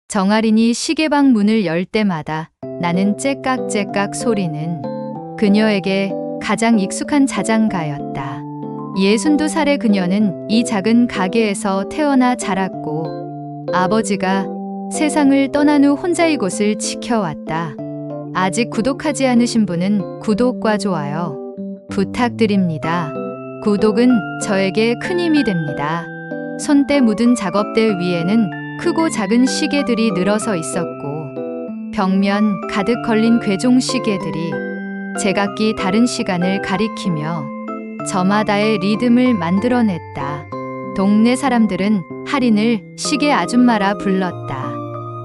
정아린이 시계방 문을 열 때마다 나는 째깍째깍 소리는 그녀에게 가장 익숙한 자장가였다. 62살의 그녀는 이 작은 가게에서 태어나 자랐고 아버지가 세상을 떠난 후 혼자 이곳을 지켜왔다. 아직 구독하지 않으신 분은 구독과 좋아요 부탁드립니다. 구독은 저에게 큰 힘이 됩니다. 손때 묻은 작업대 위에는 크고 작은 시계들이 늘어서 있었고 벽면 가득 걸린 괴종 시계들이 제각기 다른 시간을 가리키며 저마다의 리듬을 만들어냈다. 동네 사람들은 할인을 시계 아줌마라 불렀다.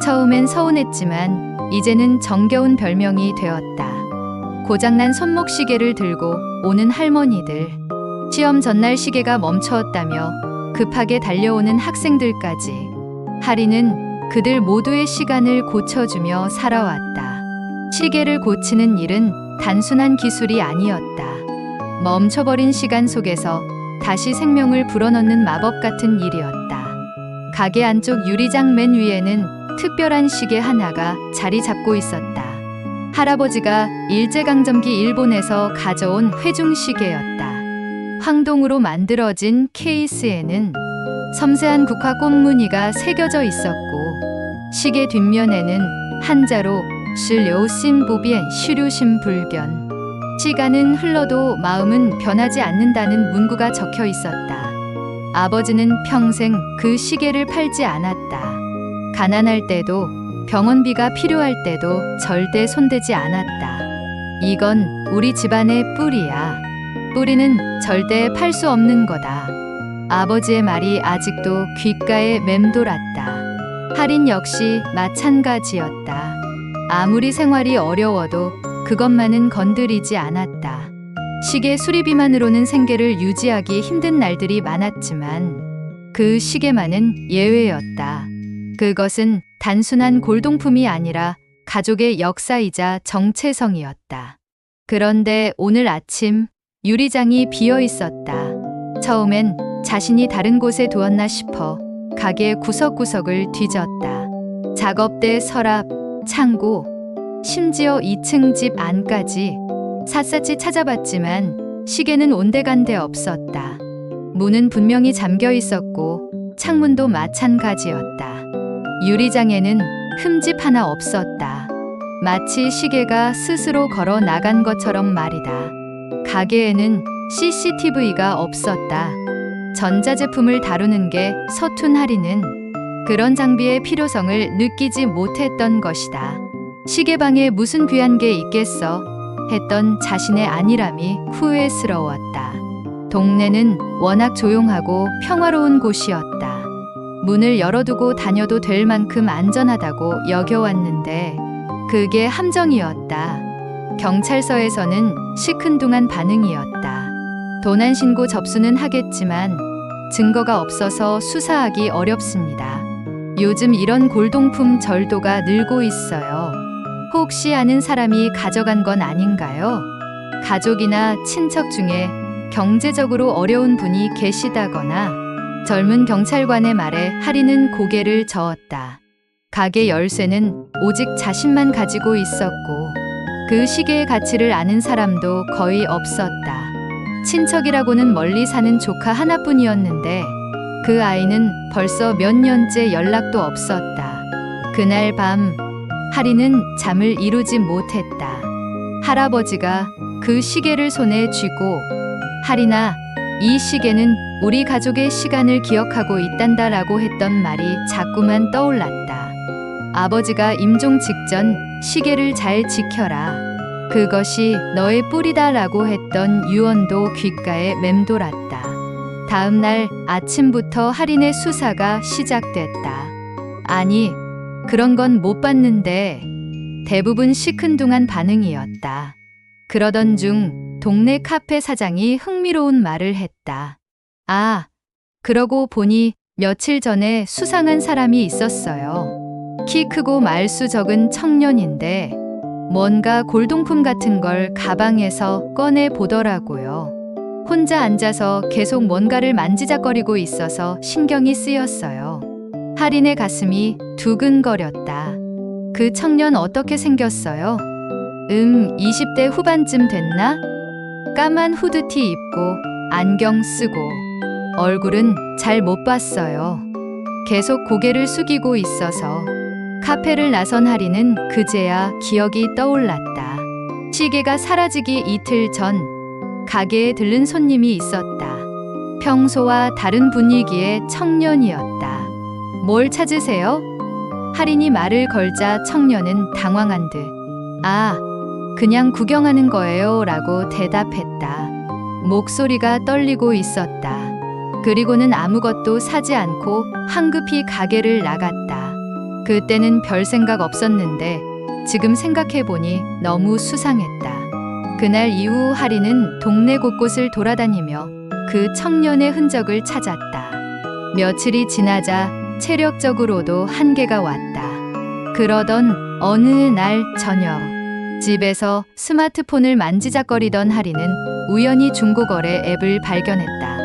처음엔 서운했지만 이제는 정겨운 별명이 되었다. 고장난 손목 시계를 들고 오는 할머니들, 시험 전날 시계가 멈추었다며 급하게 달려오는 학생들까지 할인은 그들 모두의 시간을 고쳐주며 살아왔다. 시계를 고치는 일은 단순한 기술이 아니었다. 멈춰버린 시간 속에서 다시 생명을 불어넣는 마법 같은 일이었다. 가게 안쪽 유리장 맨 위에는 특별한 시계 하나가 자리 잡고 있었다. 할아버지가 일제강점기 일본에서 가져온 회중시계였다. 황동으로 만들어진 케이스에는 섬세한 국화 꽃무늬가 새겨져 있었고 시계 뒷면에는 한자로 실려오신 보비엔 시류신 불변, 시간은 흘러도 마음은 변하지 않는다는 문구가 적혀 있었다. 아버지는 평생 그 시계를 팔지 않았다. 가난할 때도 병원비가 필요할 때도 절대 손대지 않았다. 이건 우리 집안의 뿌리야. 뿌리는 절대 팔 수 없는 거다. 아버지의 말이 아직도 귓가에 맴돌았다. 할인 역시 마찬가지였다. 아무리 생활이 어려워도 그것만은 건드리지 않았다. 시계 수리비만으로는 생계를 유지하기 힘든 날들이 많았지만 그 시계만은 예외였다. 그것은 단순한 골동품이 아니라 가족의 역사이자 정체성이었다. 그런데 오늘 아침 유리장이 비어 있었다. 처음엔 자신이 다른 곳에 두었나 싶어 가게 구석구석을 뒤졌다. 작업대, 서랍, 창고, 심지어 2층 집 안까지 샅샅이 찾아봤지만 시계는 온데간데 없었다. 문은 분명히 잠겨 있었고 창문도 마찬가지였다. 유리장에는 흠집 하나 없었다. 마치 시계가 스스로 걸어 나간 것처럼 말이다. 가게에는 CCTV가 없었다. 전자제품을 다루는 게 서툰 할인은 그런 장비의 필요성을 느끼지 못했던 것이다. 시계방에 무슨 귀한 게 있겠어 했던 자신의 안일함이 후회스러웠다. 동네는 워낙 조용하고 평화로운 곳이었다. 문을 열어두고 다녀도 될 만큼 안전하다고 여겨왔는데 그게 함정이었다. 경찰서에서는 시큰둥한 반응이었다. 도난 신고 접수는 하겠지만 증거가 없어서 수사하기 어렵습니다. 요즘 이런 골동품 절도가 늘고 있어요. 혹시 아는 사람이 가져간 건 아닌가요? 가족이나 친척 중에 경제적으로 어려운 분이 계시다거나 젊은 경찰관의 말에 할인은 고개를 저었다. 가게 열쇠는 오직 자신만 가지고 있었고 그 시계의 가치를 아는 사람도 거의 없었다. 친척이라고는 멀리 사는 조카 하나뿐이었는데 그 아이는 벌써 몇 년째 연락도 없었다. 그날 밤 할인은 잠을 이루지 못했다. 할아버지가 그 시계를 손에 쥐고 할인아, 이 시계는 우리 가족의 시간을 기억하고 있단다라고 했던 말이 자꾸만 떠올랐다. 아버지가 임종 직전 시계를 잘 지켜라. 그것이 너의 뿌리다라고 했던 유언도 귓가에 맴돌았다. 다음 날 아침부터 할인의 수사가 시작됐다. 아니, 그런 건 못 봤는데 대부분 시큰둥한 반응이었다. 그러던 중 동네 카페 사장이 흥미로운 말을 했다. 아, 그러고 보니 며칠 전에 수상한 사람이 있었어요. 키 크고 말수 적은 청년인데 뭔가 골동품 같은 걸 가방에서 꺼내 보더라고요. 혼자 앉아서 계속 뭔가를 만지작거리고 있어서 신경이 쓰였어요. 할인의 가슴이 두근거렸다. 그 청년 어떻게 생겼어요? 20대 후반쯤 됐나? 까만 후드티 입고 안경 쓰고 얼굴은 잘 못 봤어요. 계속 고개를 숙이고 있어서 카페를 나선 할인은 그제야 기억이 떠올랐다. 시계가 사라지기 이틀 전 가게에 들른 손님이 있었다. 평소와 다른 분위기의 청년이었다. 뭘 찾으세요? 할인이 말을 걸자 청년은 당황한 듯 아, 그냥 구경하는 거예요 라고 대답했다. 목소리가 떨리고 있었다. 그리고는 아무것도 사지 않고 황급히 가게를 나갔다. 그때는 별 생각 없었는데 지금 생각해보니 너무 수상했다. 그날 이후 할인은 동네 곳곳을 돌아다니며 그 청년의 흔적을 찾았다. 며칠이 지나자 체력적으로도 한계가 왔다. 그러던 어느 날 저녁, 집에서 스마트폰을 만지작거리던 할인은 우연히 중고거래 앱을 발견했다.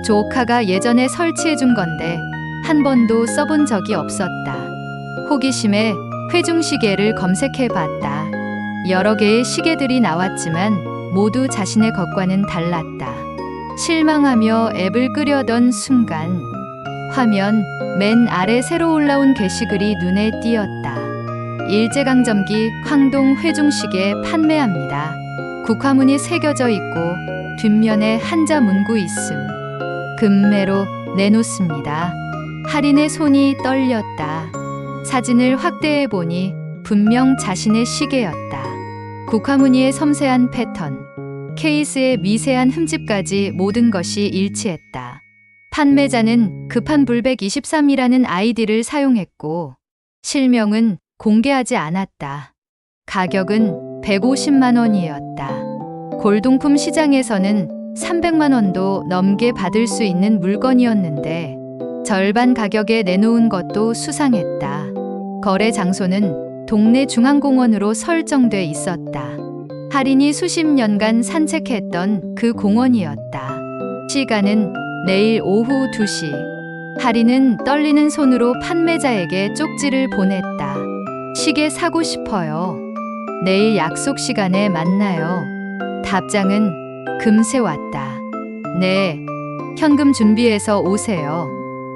조카가 예전에 설치해준 건데 한 번도 써본 적이 없었다. 호기심에 회중시계를 검색해봤다. 여러 개의 시계들이 나왔지만 모두 자신의 것과는 달랐다. 실망하며 앱을 끄려던 순간 화면 맨 아래 새로 올라온 게시글이 눈에 띄었다. 일제강점기 황동 회중시계 판매합니다. 국화문이 새겨져 있고 뒷면에 한자 문구 있음. 금매로 내놓습니다. 할인의 손이 떨렸다. 사진을 확대해 보니 분명 자신의 시계였다. 국화무늬의 섬세한 패턴, 케이스의 미세한 흠집까지 모든 것이 일치했다. 판매자는 급한 불백 23이라는 아이디를 사용했고 실명은 공개하지 않았다. 가격은 150만 원이었다. 골동품 시장에서는 300만 원도 넘게 받을 수 있는 물건이었는데 절반 가격에 내놓은 것도 수상했다. 거래 장소는 동네 중앙공원으로 설정돼 있었다. 할인이 수십 년간 산책했던 그 공원이었다. 시간은 내일 오후 2시. 할인은 떨리는 손으로 판매자에게 쪽지를 보냈다. 시계 사고 싶어요. 내일 약속 시간에 만나요. 답장은 금세 왔다. 네, 현금 준비해서 오세요.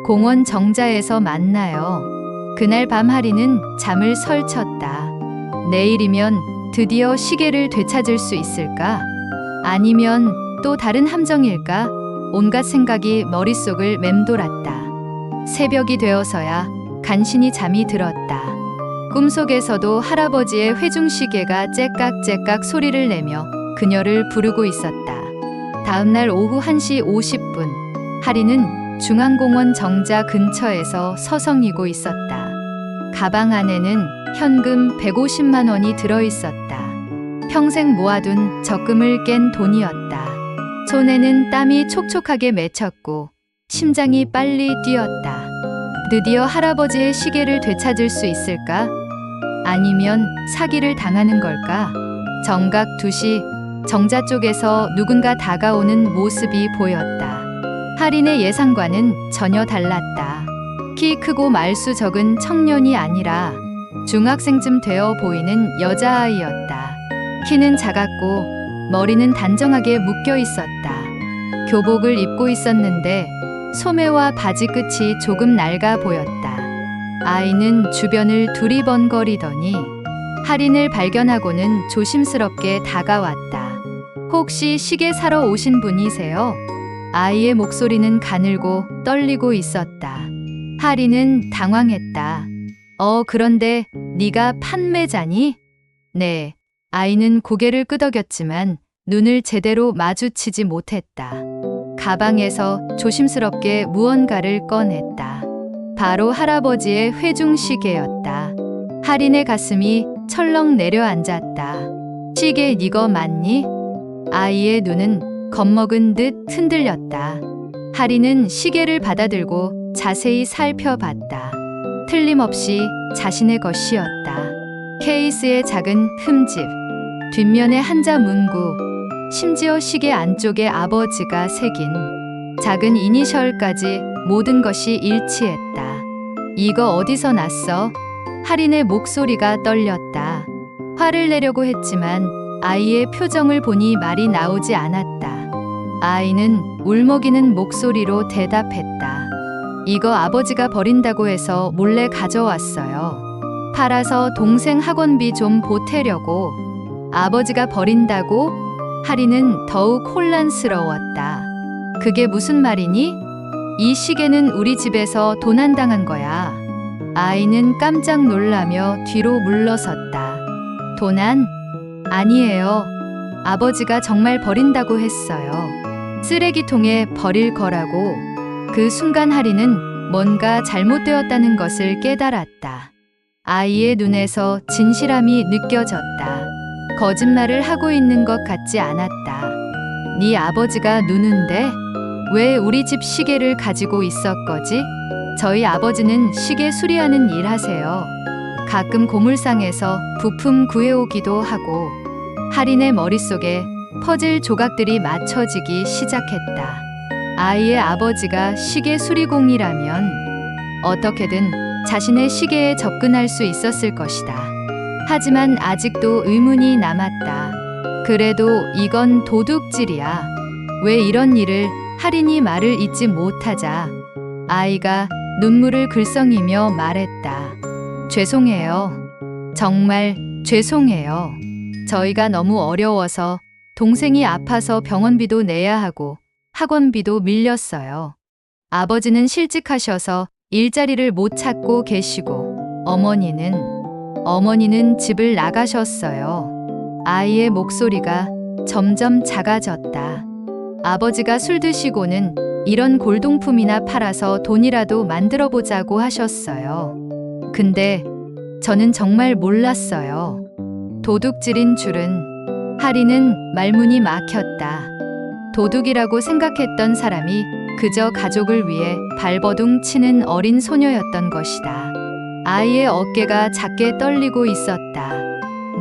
공원 정자에서 만나요. 그날 밤 할인은 잠을 설쳤다. 내일이면 드디어 시계를 되찾을 수 있을까? 아니면 또 다른 함정일까? 온갖 생각이 머릿속을 맴돌았다. 새벽이 되어서야 간신히 잠이 들었다. 꿈속에서도 할아버지의 회중시계가 째깍째깍 소리를 내며 그녀를 부르고 있었다. 다음날 오후 1시 50분, 할인은 중앙공원 정자 근처에서 서성이고 있었다. 가방 안에는 현금 150만 원이 들어있었다. 평생 모아둔 적금을 깬 돈이었다. 손에는 땀이 촉촉하게 맺혔고 심장이 빨리 뛰었다. 드디어 할아버지의 시계를 되찾을 수 있을까? 아니면 사기를 당하는 걸까? 정각 2시, 정자 쪽에서 누군가 다가오는 모습이 보였다. 할인의 예상과는 전혀 달랐다. 키 크고 말수 적은 청년이 아니라 중학생쯤 되어 보이는 여자아이였다. 키는 작았고 머리는 단정하게 묶여 있었다. 교복을 입고 있었는데 소매와 바지 끝이 조금 낡아 보였다. 아이는 주변을 두리번거리더니 할인을 발견하고는 조심스럽게 다가왔다. 혹시 시계 사러 오신 분이세요? 아이의 목소리는 가늘고 떨리고 있었다. 할인은 당황했다. 그런데 네가 판매자니? 네. 아이는 고개를 끄덕였지만 눈을 제대로 마주치지 못했다. 가방에서 조심스럽게 무언가를 꺼냈다. 바로 할아버지의 회중시계였다. 할인의 가슴이 철렁 내려앉았다. 시계 니거 맞니? 아이의 눈은 겁먹은 듯 흔들렸다. 할인은 시계를 받아들고 자세히 살펴봤다. 틀림없이 자신의 것이었다. 케이스의 작은 흠집, 뒷면의 한자 문구, 심지어 시계 안쪽에 아버지가 새긴 작은 이니셜까지 모든 것이 일치했다. 이거 어디서 났어? 할인의 목소리가 떨렸다. 화를 내려고 했지만 아이의 표정을 보니 말이 나오지 않았다. 아이는 울먹이는 목소리로 대답했다. 이거 아버지가 버린다고 해서 몰래 가져왔어요. 팔아서 동생 학원비 좀 보태려고. 아버지가 버린다고? 할인은 더욱 혼란스러웠다. 그게 무슨 말이니? 이 시계는 우리 집에서 도난당한 거야. 아이는 깜짝 놀라며 뒤로 물러섰다. 도난? 아니에요. 아버지가 정말 버린다고 했어요. 쓰레기통에 버릴 거라고. 그 순간 할인은 뭔가 잘못되었다는 것을 깨달았다. 아이의 눈에서 진실함이 느껴졌다. 거짓말을 하고 있는 것 같지 않았다. 네 아버지가 누군데? 왜 우리 집 시계를 가지고 있었거지? 저희 아버지는 시계 수리하는 일 하세요. 가끔 고물상에서 부품 구해오기도 하고. 할인의 머릿속에 퍼즐 조각들이 맞춰지기 시작했다. 아이의 아버지가 시계 수리공이라면 어떻게든 자신의 시계에 접근할 수 있었을 것이다. 하지만 아직도 의문이 남았다. 그래도 이건 도둑질이야. 왜 이런 일을? 할인이 말을 잇지 못하자 아이가 눈물을 글썽이며 말했다. 죄송해요. 정말 죄송해요. 저희가 너무 어려워서 동생이 아파서 병원비도 내야 하고 학원비도 밀렸어요. 아버지는 실직하셔서 일자리를 못 찾고 계시고 어머니는 집을 나가셨어요. 아이의 목소리가 점점 작아졌다. 아버지가 술 드시고는 이런 골동품이나 팔아서 돈이라도 만들어 보자고 하셨어요. 근데 저는 정말 몰랐어요. 도둑질인 줄은. 할인은 말문이 막혔다. 도둑이라고 생각했던 사람이 그저 가족을 위해 발버둥 치는 어린 소녀였던 것이다. 아이의 어깨가 작게 떨리고 있었다.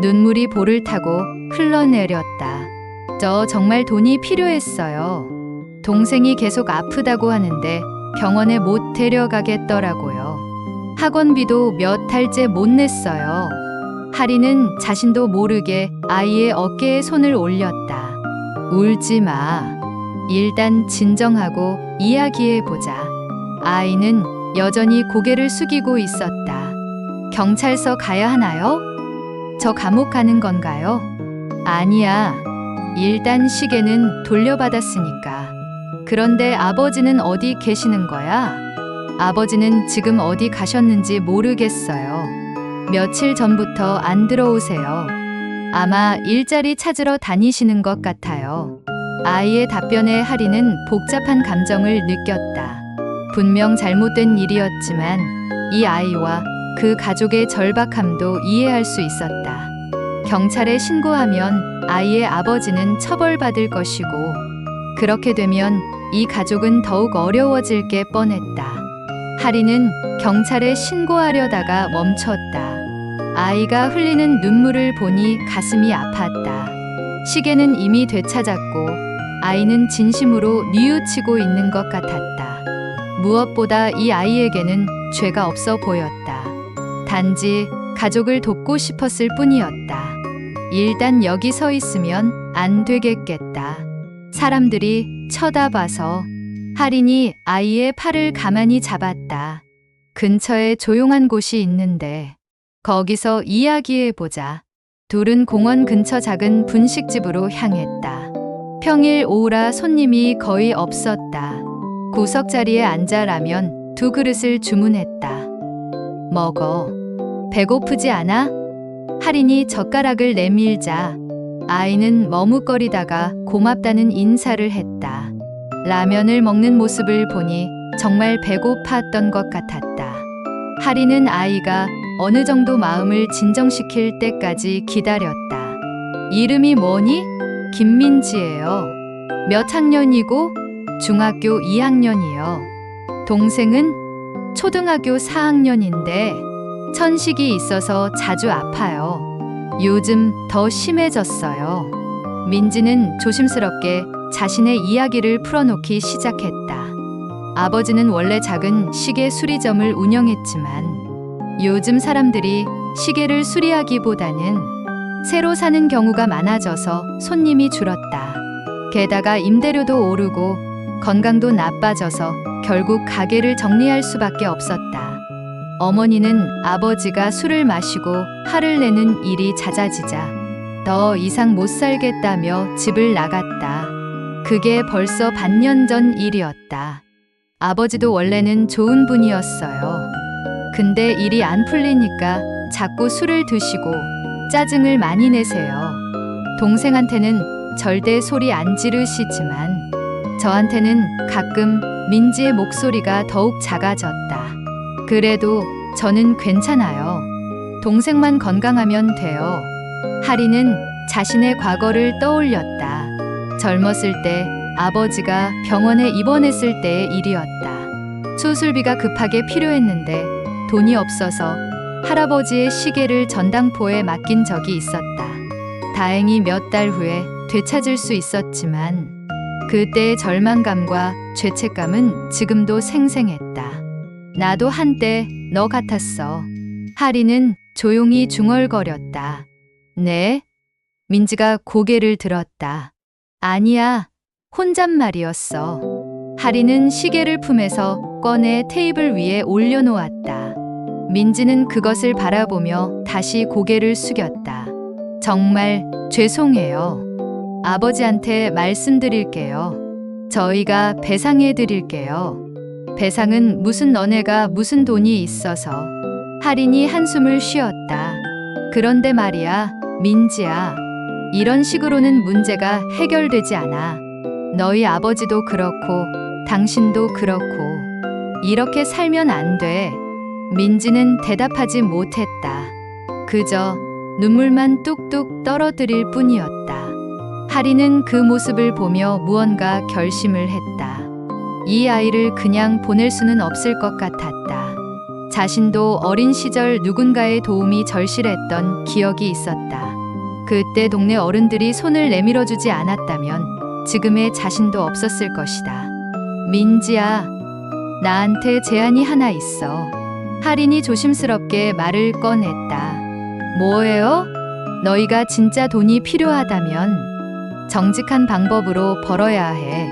눈물이 볼을 타고 흘러내렸다. 저 정말 돈이 필요했어요. 동생이 계속 아프다고 하는데 병원에 못 데려가겠더라고요. 학원비도 몇 달째 못 냈어요. 할인은 자신도 모르게 아이의 어깨에 손을 올렸다. 울지 마. 일단 진정하고 이야기해보자. 아이는 여전히 고개를 숙이고 있었다. 경찰서 가야 하나요? 저 감옥 가는 건가요? 아니야. 일단 시계는 돌려받았으니까. 그런데 아버지는 어디 계시는 거야? 아버지는 지금 어디 가셨는지 모르겠어요. 며칠 전부터 안 들어오세요. 아마 일자리 찾으러 다니시는 것 같아요. 아이의 답변에 할인은 복잡한 감정을 느꼈다. 분명 잘못된 일이었지만 이 아이와 그 가족의 절박함도 이해할 수 있었다. 경찰에 신고하면 아이의 아버지는 처벌받을 것이고 그렇게 되면 이 가족은 더욱 어려워질 게 뻔했다. 할인은 경찰에 신고하려다가 멈췄다. 아이가 흘리는 눈물을 보니 가슴이 아팠다. 시계는 이미 되찾았고 아이는 진심으로 뉘우치고 있는 것 같았다. 무엇보다 이 아이에게는 죄가 없어 보였다. 단지 가족을 돕고 싶었을 뿐이었다. 일단 여기 서 있으면 안 되겠겠다. 사람들이 쳐다봐서. 할인이 아이의 팔을 가만히 잡았다. 근처에 조용한 곳이 있는데 거기서 이야기해보자. 둘은 공원 근처 작은 분식집으로 향했다. 평일 오후라 손님이 거의 없었다. 구석자리에 앉아 라면 2그릇을 주문했다. 먹어. 배고프지 않아? 할인이 젓가락을 내밀자 아이는 머뭇거리다가 고맙다는 인사를 했다. 라면을 먹는 모습을 보니 정말 배고팠던 것 같았다. 할인은 아이가 어느 정도 마음을 진정시킬 때까지 기다렸다. 이름이 뭐니? 김민지예요. 몇 학년이고? 중학교 2학년이요. 동생은? 초등학교 4학년인데 천식이 있어서 자주 아파요. 요즘 더 심해졌어요. 민지는 조심스럽게 자신의 이야기를 풀어놓기 시작했다. 아버지는 원래 작은 시계 수리점을 운영했지만 요즘 사람들이 시계를 수리하기보다는 새로 사는 경우가 많아져서 손님이 줄었다. 게다가 임대료도 오르고 건강도 나빠져서 결국 가게를 정리할 수밖에 없었다. 어머니는 아버지가 술을 마시고 화를 내는 일이 잦아지자 더 이상 못 살겠다며 집을 나갔다. 그게 벌써 반년 전 일이었다. 아버지도 원래는 좋은 분이었어요. 근데 일이 안 풀리니까 자꾸 술을 드시고 짜증을 많이 내세요. 동생한테는 절대 소리 안 지르시지만 저한테는 가끔 민지의 목소리가 더욱 작아졌다. 그래도 저는 괜찮아요. 동생만 건강하면 돼요. 하리는 자신의 과거를 떠올렸다. 젊었을 때 아버지가 병원에 입원했을 때의 일이었다. 수술비가 급하게 필요했는데 돈이 없어서 할아버지의 시계를 전당포에 맡긴 적이 있었다. 다행히 몇 달 후에 되찾을 수 있었지만 그때의 절망감과 죄책감은 지금도 생생했다. 나도 한때 너 같았어. 하리는 조용히 중얼거렸다. 네? 민지가 고개를 들었다. 아니야, 혼잣말이었어. 하리는 시계를 품에서 꺼내 테이블 위에 올려놓았다. 민지는 그것을 바라보며 다시 고개를 숙였다. 정말 죄송해요. 아버지한테 말씀드릴게요. 저희가 배상해 드릴게요. 배상은 무슨 너네가 무슨 돈이 있어서. 하린이 한숨을 쉬었다. 그런데 말이야, 민지야. 이런 식으로는 문제가 해결되지 않아. 너희 아버지도 그렇고 당신도 그렇고 이렇게 살면 안 돼. 민지는 대답하지 못했다. 그저 눈물만 뚝뚝 떨어뜨릴 뿐이었다. 하리는 그 모습을 보며 무언가 결심을 했다. 이 아이를 그냥 보낼 수는 없을 것 같았다. 자신도 어린 시절 누군가의 도움이 절실했던 기억이 있었다. 그때 동네 어른들이 손을 내밀어주지 않았다면 지금의 자신도 없었을 것이다. 민지야, 나한테 제안이 하나 있어. 하린이 조심스럽게 말을 꺼냈다. 뭐예요? 너희가 진짜 돈이 필요하다면 정직한 방법으로 벌어야 해.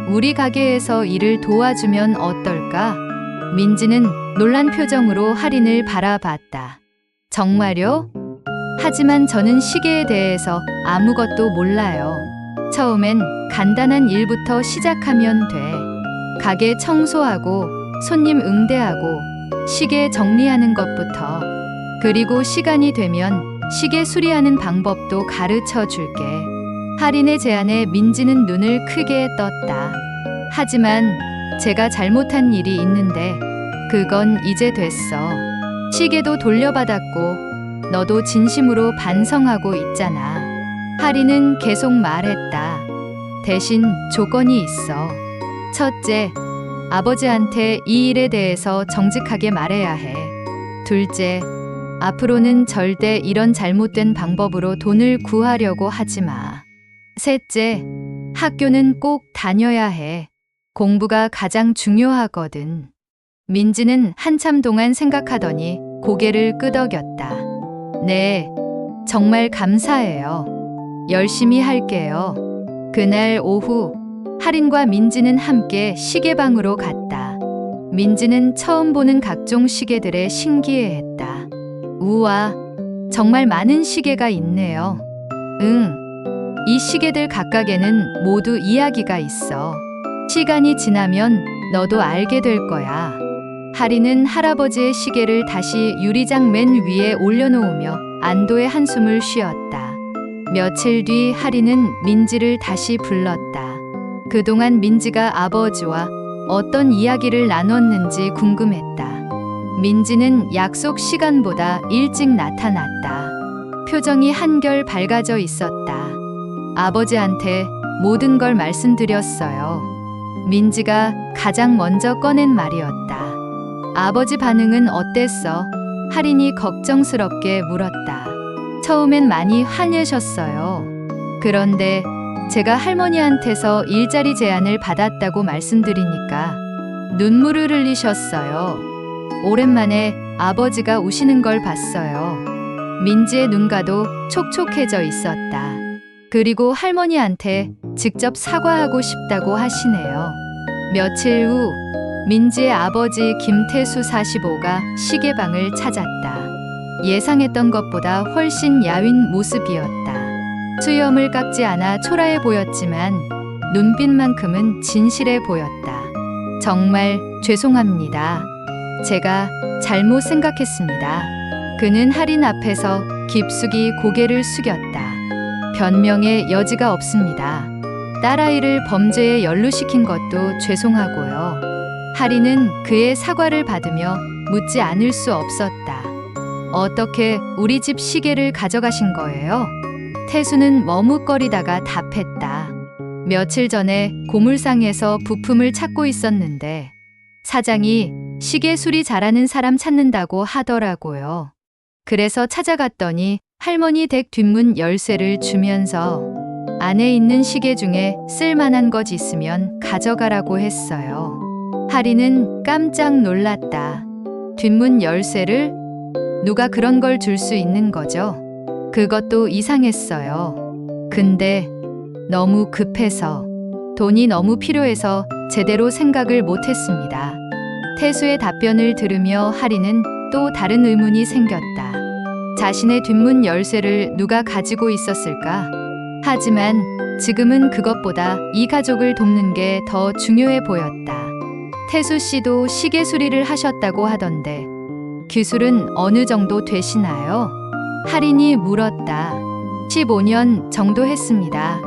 우리 가게에서 일을 도와주면 어떨까? 민지는 놀란 표정으로 하린을 바라봤다. 정말요? 하지만 저는 시계에 대해서 아무것도 몰라요. 처음엔 간단한 일부터 시작하면 돼. 가게 청소하고 손님 응대하고 시계 정리하는 것부터. 그리고 시간이 되면 시계 수리하는 방법도 가르쳐 줄게. 하린의 제안에 민지는 눈을 크게 떴다. 하지만 제가 잘못한 일이 있는데 그건 이제 됐어. 시계도 돌려받았고 너도 진심으로 반성하고 있잖아. 하린은 계속 말했다. 대신 조건이 있어. 첫째, 아버지한테 이 일에 대해서 정직하게 말해야 해. 둘째, 앞으로는 절대 이런 잘못된 방법으로 돈을 구하려고 하지 마. 셋째, 학교는 꼭 다녀야 해. 공부가 가장 중요하거든. 민지는 한참 동안 생각하더니 고개를 끄덕였다. 네, 정말 감사해요. 열심히 할게요. 그날 오후, 하린과 민지는 함께 시계방으로 갔다. 민지는 처음 보는 각종 시계들에 신기해했다. 우와, 정말 많은 시계가 있네요. 응, 이 시계들 각각에는 모두 이야기가 있어. 시간이 지나면 너도 알게 될 거야. 하린은 할아버지의 시계를 다시 유리장 맨 위에 올려놓으며 안도의 한숨을 쉬었다. 며칠 뒤 하린은 민지를 다시 불렀다. 그동안 민지가 아버지와 어떤 이야기를 나눴는지 궁금했다. 민지는 약속 시간보다 일찍 나타났다. 표정이 한결 밝아져 있었다. 아버지한테 모든 걸 말씀드렸어요. 민지가 가장 먼저 꺼낸 말이었다. 아버지 반응은 어땠어? 하린이 걱정스럽게 물었다. 처음엔 많이 화내셨어요. 그런데 제가 할머니한테서 일자리 제안을 받았다고 말씀드리니까 눈물을 흘리셨어요. 오랜만에 아버지가 우시는 걸 봤어요. 민지의 눈가도 촉촉해져 있었다. 그리고 할머니한테 직접 사과하고 싶다고 하시네요. 며칠 후 민지의 아버지 김태수 45가 시계방을 찾았다. 예상했던 것보다 훨씬 야윈 모습이었다. 수염을 깎지 않아 초라해 보였지만 눈빛만큼은 진실해 보였다. 정말 죄송합니다. 제가 잘못 생각했습니다. 그는 할인 앞에서 깊숙이 고개를 숙였다. 변명의 여지가 없습니다. 딸아이를 범죄에 연루시킨 것도 죄송하고요. 할인은 그의 사과를 받으며 묻지 않을 수 없었다. 어떻게 우리 집 시계를 가져가신 거예요? 태수는 머뭇거리다가 답했다. 며칠 전에 고물상에서 부품을 찾고 있었는데 사장이 시계 수리 잘하는 사람 찾는다고 하더라고요. 그래서 찾아갔더니 할머니 댁 뒷문 열쇠를 주면서 안에 있는 시계 중에 쓸만한 것 있으면 가져가라고 했어요. 할인은 깜짝 놀랐다. 뒷문 열쇠를? 누가 그런 걸 줄 수 있는 거죠? 그것도 이상했어요. 근데 너무 급해서, 돈이 너무 필요해서 제대로 생각을 못했습니다. 태수의 답변을 들으며 할인은 또 다른 의문이 생겼다. 자신의 뒷문 열쇠를 누가 가지고 있었을까? 하지만 지금은 그것보다 이 가족을 돕는 게 더 중요해 보였다. 태수 씨도 시계 수리를 하셨다고 하던데 기술은 어느 정도 되시나요? 할인이 물었다. 15년 정도 했습니다.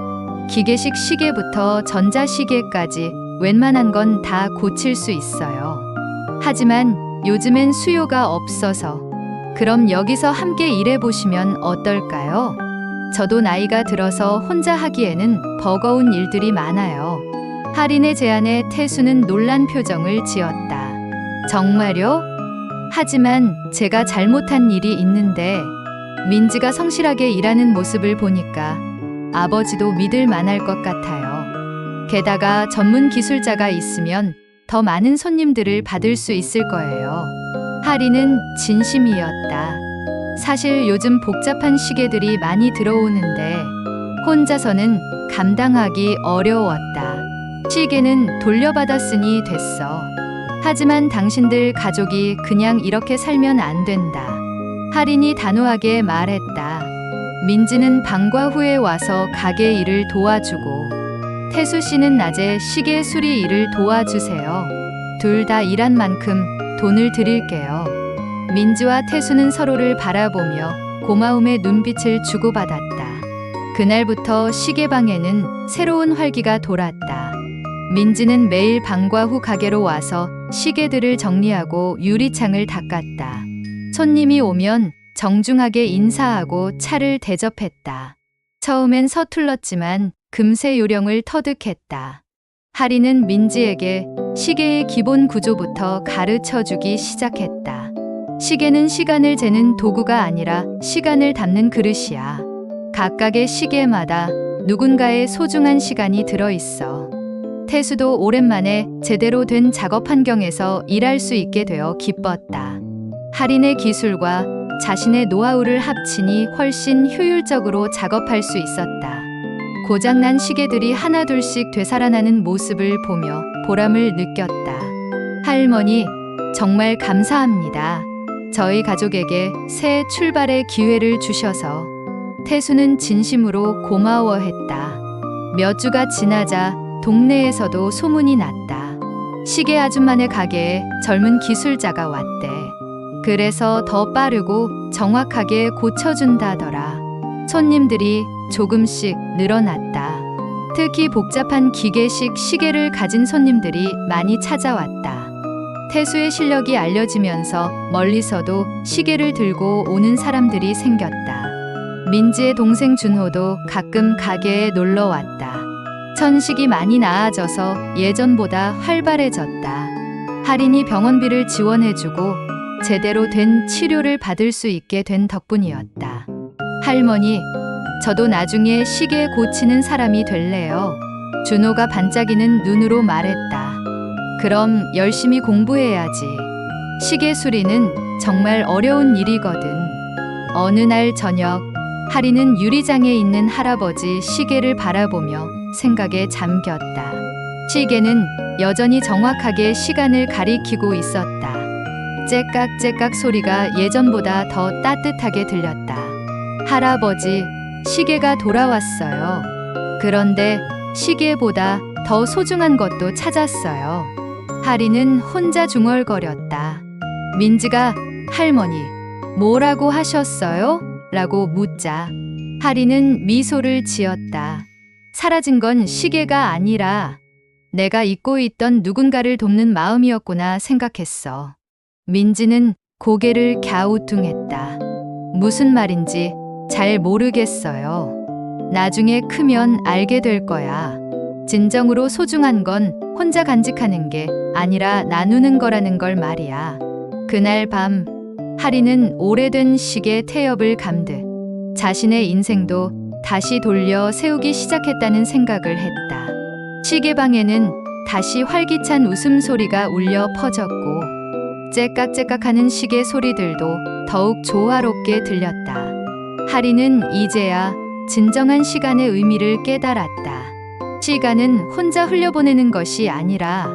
기계식 시계부터 전자시계까지 웬만한 건 다 고칠 수 있어요. 하지만 요즘엔 수요가 없어서 그럼 여기서 함께 일해보시면 어떨까요? 저도 나이가 들어서 혼자 하기에는 버거운 일들이 많아요. 할인의 제안에 태수는 놀란 표정을 지었다. 정말요? 하지만 제가 잘못한 일이 있는데 민지가 성실하게 일하는 모습을 보니까 아버지도 믿을 만할 것 같아요. 게다가 전문 기술자가 있으면 더 많은 손님들을 받을 수 있을 거예요. 할인은 진심이었다. 사실 요즘 복잡한 시계들이 많이 들어오는데 혼자서는 감당하기 어려웠다. 시계는 돌려받았으니 됐어. 하지만 당신들 가족이 그냥 이렇게 살면 안 된다. 할인이 단호하게 말했다. 민지는 방과 후에 와서 가게 일을 도와주고 태수 씨는 낮에 시계 수리 일을 도와주세요. 둘 다 일한 만큼 돈을 드릴게요. 민지와 태수는 서로를 바라보며 고마움의 눈빛을 주고받았다. 그날부터 시계방에는 새로운 활기가 돌았다. 민지는 매일 방과 후 가게로 와서 시계들을 정리하고 유리창을 닦았다. 손님이 오면 정중하게 인사하고 차를 대접했다. 처음엔 서툴렀지만 금세 요령을 터득했다. 할인은 민지에게 시계의 기본 구조부터 가르쳐주기 시작했다. 시계는 시간을 재는 도구가 아니라 시간을 담는 그릇이야. 각각의 시계마다 누군가의 소중한 시간이 들어있어. 태수도 오랜만에 제대로 된 작업 환경에서 일할 수 있게 되어 기뻤다. 할인의 기술과 자신의 노하우를 합치니 훨씬 효율적으로 작업할 수 있었다. 고장난 시계들이 하나둘씩 되살아나는 모습을 보며 보람을 느꼈다. 할머니, 정말 감사합니다. 저희 가족에게 새 출발의 기회를 주셔서. 태수는 진심으로 고마워했다. 몇 주가 지나자 동네에서도 소문이 났다. 시계 아줌마네 가게에 젊은 기술자가 왔대. 그래서 더 빠르고 정확하게 고쳐준다더라. 손님들이 조금씩 늘어났다. 특히 복잡한 기계식 시계를 가진 손님들이 많이 찾아왔다. 태수의 실력이 알려지면서 멀리서도 시계를 들고 오는 사람들이 생겼다. 민지의 동생 준호도 가끔 가게에 놀러 왔다. 천식이 많이 나아져서 예전보다 활발해졌다. 할인이 병원비를 지원해주고 제대로 된 치료를 받을 수 있게 된 덕분이었다. 할머니, 저도 나중에 시계 고치는 사람이 될래요. 준호가 반짝이는 눈으로 말했다. 그럼 열심히 공부해야지. 시계 수리는 정말 어려운 일이거든. 어느 날 저녁, 하리는 유리장에 있는 할아버지 시계를 바라보며 생각에 잠겼다. 시계는 여전히 정확하게 시간을 가리키고 있었다. 째깍째깍 소리가 예전보다 더 따뜻하게 들렸다. 할아버지, 시계가 돌아왔어요. 그런데 시계보다 더 소중한 것도 찾았어요. 하리는 혼자 중얼거렸다. 민지가 할머니, 뭐라고 하셨어요? 라고 묻자 하리는 미소를 지었다. 사라진 건 시계가 아니라 내가 잊고 있던 누군가를 돕는 마음이었구나 생각했어. 민지는 고개를 갸우뚱했다. 무슨 말인지 잘 모르겠어요. 나중에 크면 알게 될 거야. 진정으로 소중한 건 혼자 간직하는 게 아니라 나누는 거라는 걸 말이야. 그날 밤, 하리는 오래된 시계 태엽을 감듯 자신의 인생도 다시 돌려 세우기 시작했다는 생각을 했다. 시계방에는 다시 활기찬 웃음소리가 울려 퍼졌고 째깍째깍하는 시계 소리들도 더욱 조화롭게 들렸다. 하리는 이제야 진정한 시간의 의미를 깨달았다. 시간은 혼자 흘려보내는 것이 아니라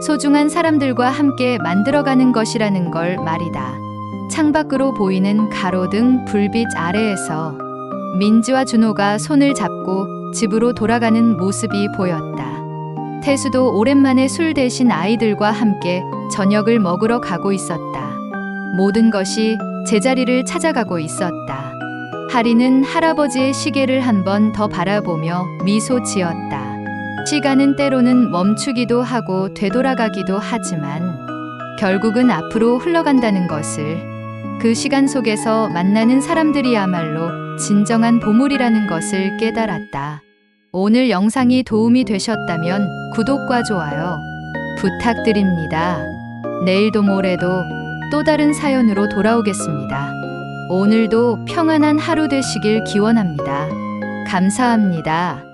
소중한 사람들과 함께 만들어가는 것이라는 걸 말이다. 창밖으로 보이는 가로등 불빛 아래에서 민지와 준호가 손을 잡고 집으로 돌아가는 모습이 보였다. 태수도 오랜만에 술 대신 아이들과 함께 저녁을 먹으러 가고 있었다. 모든 것이 제자리를 찾아가고 있었다. 하리는 할아버지의 시계를 한 번 더 바라보며 미소 지었다. 시간은 때로는 멈추기도 하고 되돌아가기도 하지만 결국은 앞으로 흘러간다는 것을, 그 시간 속에서 만나는 사람들이야말로 진정한 보물이라는 것을 깨달았다. 오늘 영상이 도움이 되셨다면 구독과 좋아요 부탁드립니다. 내일도 모레도 또 다른 사연으로 돌아오겠습니다. 오늘도 평안한 하루 되시길 기원합니다. 감사합니다.